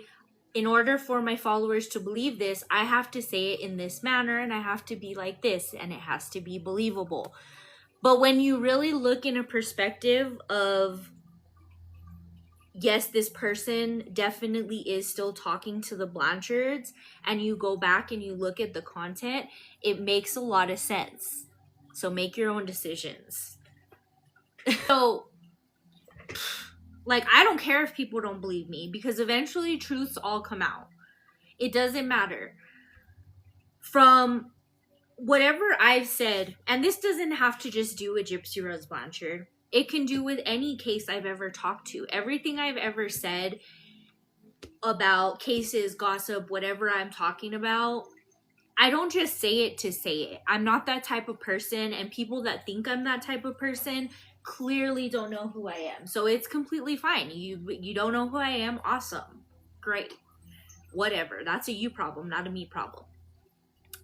in order for my followers to believe this, I have to say it in this manner, and I have to be like this, and it has to be believable. But when you really look in a perspective of, yes, this person definitely is still talking to the Blanchards, and you go back and you look at the content, it makes a lot of sense. So make your own decisions. So, like, I don't care if people don't believe me, because eventually truths all come out. It doesn't matter. From whatever I've said, and this doesn't have to just do with Gypsy Rose Blanchard. It can do with any case I've ever talked to. Everything I've ever said about cases, gossip, whatever I'm talking about, I don't just say it to say it. I'm not that type of person, and people that think I'm that type of person clearly don't know who I am. So it's completely fine. You don't know who I am. Awesome. Great. Whatever. That's a you problem, not a me problem.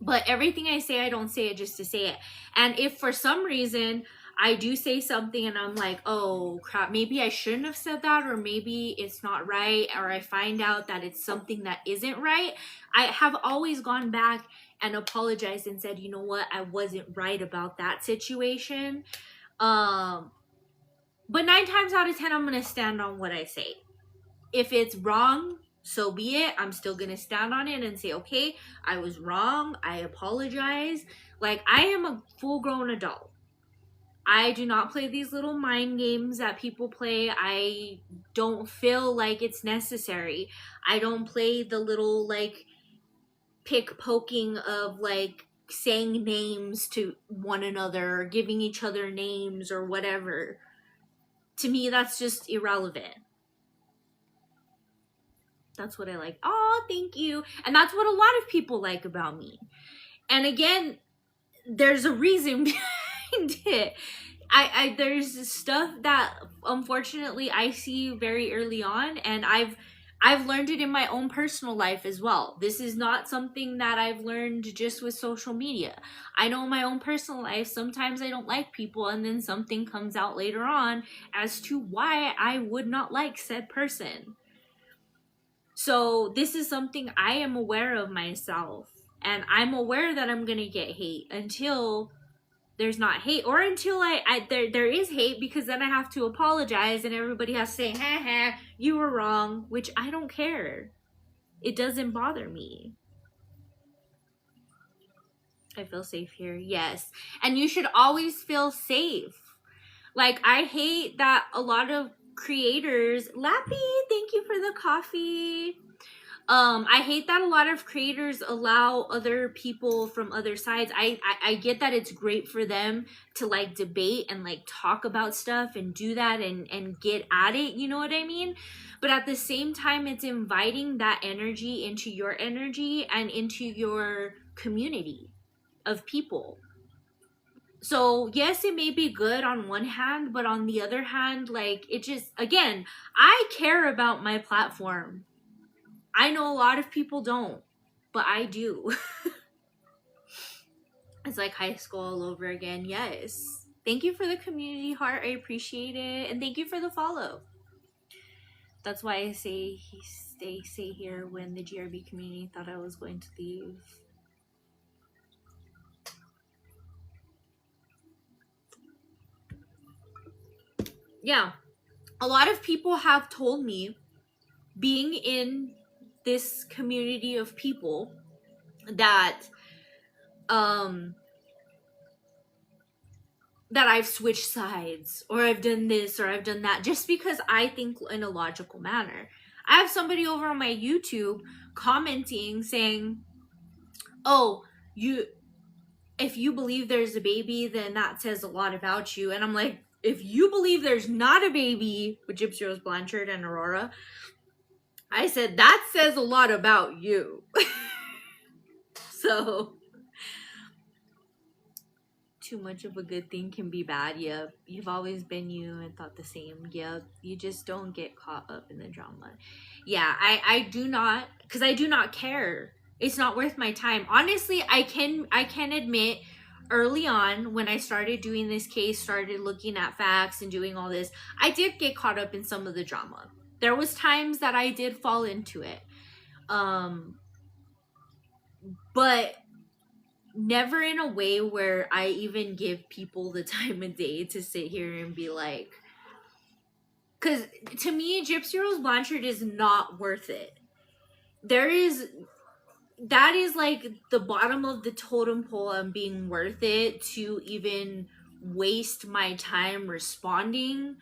But everything I say, I don't say it just to say it. And if for some reason I do say something and I'm like, oh crap, maybe I shouldn't have said that, or maybe it's not right, or I find out that it's something that isn't right, I have always gone back and apologized and said, you know what, I wasn't right about that situation. But 9 times out of 10, I'm going to stand on what I say. If it's wrong, so be it. I'm still going to stand on it and say, okay, I was wrong. I apologize. Like, I am a full-grown adult. I do not play these little mind games that people play. I don't feel like it's necessary. I don't play the little, like, pick poking of, like, saying names to one another, or giving each other names or whatever. To me, that's just irrelevant. That's what I like. Oh, thank you. And that's what a lot of people like about me. And again, there's a reason behind it. There's stuff that unfortunately I see very early on, and I've learned it in my own personal life as well. This is not something that I've learned just with social media. I know in my own personal life, sometimes I don't like people, and then something comes out later on as to why I would not like said person. So this is something I am aware of myself, and I'm aware that I'm gonna get hate until there's not hate, or until there is hate, because then I have to apologize and everybody has to say, ha ha, you were wrong, which I don't care. It doesn't bother me. I feel safe here. Yes. And you should always feel safe. Like, I hate that a lot of creators, Lappy, thank you for the coffee. I hate that a lot of creators allow other people from other sides. I get that it's great for them to like debate and like talk about stuff and do that and get at it, you know what I mean? But at the same time, it's inviting that energy into your energy and into your community of people. So yes, it may be good on one hand, but on the other hand, like, it just, again, I care about my platform. I know a lot of people don't, but I do. It's like high school all over again. Yes. Thank you for the community heart. I appreciate it. And thank you for the follow. That's why I say stay here when the GRB community thought I was going to leave. Yeah. A lot of people have told me, being in this community of people, that that I've switched sides, or I've done this, or I've done that, just because I think in a logical manner. I have somebody over on my YouTube commenting saying, oh, if you believe there's a baby, then that says a lot about you. And I'm like, if you believe there's not a baby with Gypsy Rose Blanchard and Aurora, I said, that says a lot about you. So, too much of a good thing can be bad. Yep. You've always been you and thought the same. Yep. You just don't get caught up in the drama. Yeah, I do not, because I do not care. It's not worth my time. Honestly, I can admit, early on when I started doing this case, started looking at facts and doing all this, I did get caught up in some of the drama. There was times that I did fall into it. But never in a way where I even give people the time of day to sit here and be like, because to me, Gypsy Rose Blanchard is not worth it. That is like the bottom of the totem pole on being worth it, to even waste my time responding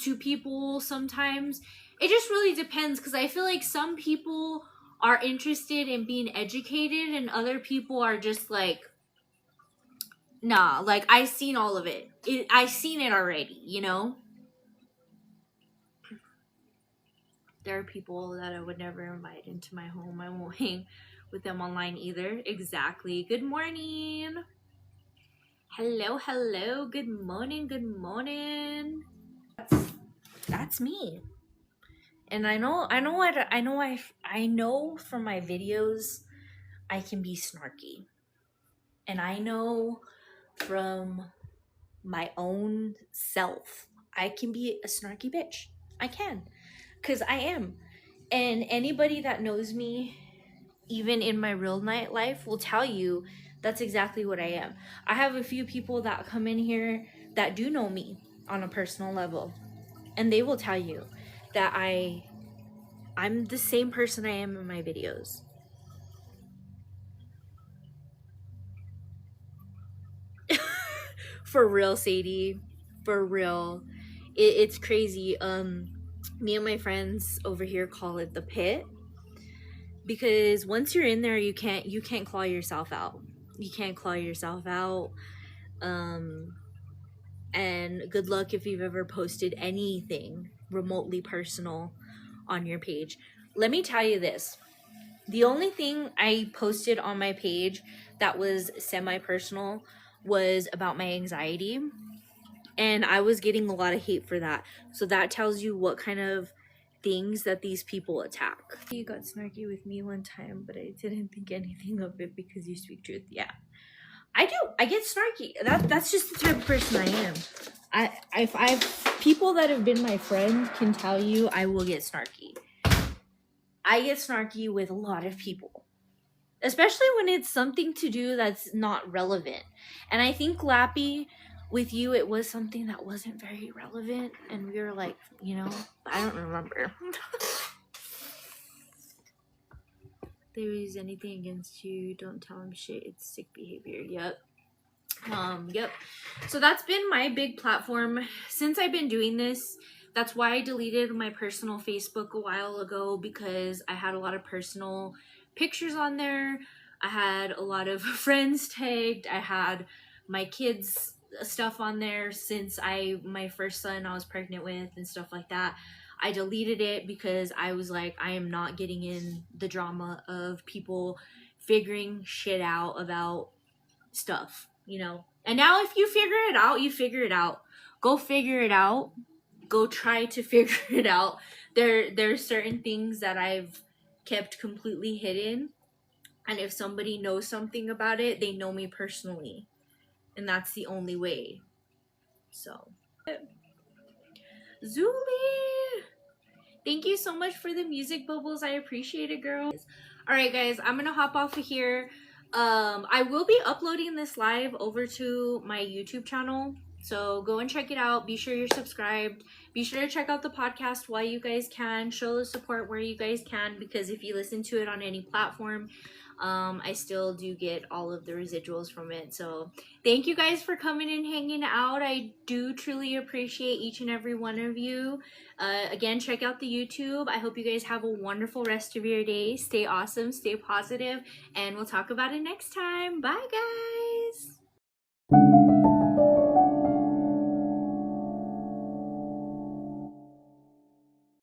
to people sometimes. It just really depends, because I feel like some people are interested in being educated and other people are just like, nah, like, I've seen all of it. I've seen it already, you know? There are people that I would never invite into my home. I won't hang with them online either. Exactly. Good morning. Hello, hello. Good morning, good morning. That's me. And I know from my videos I can be snarky. And I know from my own self I can be a snarky bitch. I can, because I am. And anybody that knows me, even in my real night life, will tell you that's exactly what I am. I have a few people that come in here that do know me on a personal level, and they will tell you that I'm the same person I am in my videos. For real, Sadie. For real. It's crazy. Me and my friends over here call it the pit, because once you're in there, you can't claw yourself out. You can't claw yourself out. And good luck if you've ever posted anything remotely personal on your page. let me tell you this. The only thing I posted on my page that was semi-personal was about my anxiety. And I was getting a lot of hate for that. So that tells you what kind of things that these people attack. You got snarky with me one time, but I didn't think anything of it because you speak truth. Yeah. I do. I get snarky. That's just the type of person I am. I've people that have been my friend can tell you I will get snarky. I get snarky with a lot of people, especially when it's something to do that's not relevant. And I think Lappy, with you, it was something that wasn't very relevant, and we were like, you know, I don't remember. They use anything against you, don't tell them shit. It's sick behavior. Yep. Yep. So that's been my big platform since I've been doing this. That's why I deleted my personal Facebook a while ago, because I had a lot of personal pictures on there. I had a lot of friends tagged. I had my kids stuff on there since my first son I was pregnant with and stuff like that. I deleted it because I was like, I am not getting in the drama of people figuring shit out about stuff, you know. And now if you figure it out, you figure it out. Go figure it out. Go try to figure it out. There's certain things that I've kept completely hidden, and if somebody knows something about it, they know me personally, and that's the only way. So Zuli, thank you so much for the music bubbles. I appreciate it, girls. All right, guys, I'm gonna hop off of here. I will be uploading this live over to my YouTube channel, so go and check it out. Be sure you're subscribed. Be sure to check out the podcast while you guys can. Show the support where you guys can, because if you listen to it on any platform, I still do get all of the residuals from it. So thank you guys for coming and hanging out. I do truly appreciate each and every one of you. Again, check out the YouTube. I hope you guys have a wonderful rest of your day. Stay awesome, stay positive, and we'll talk about it next time. Bye, guys.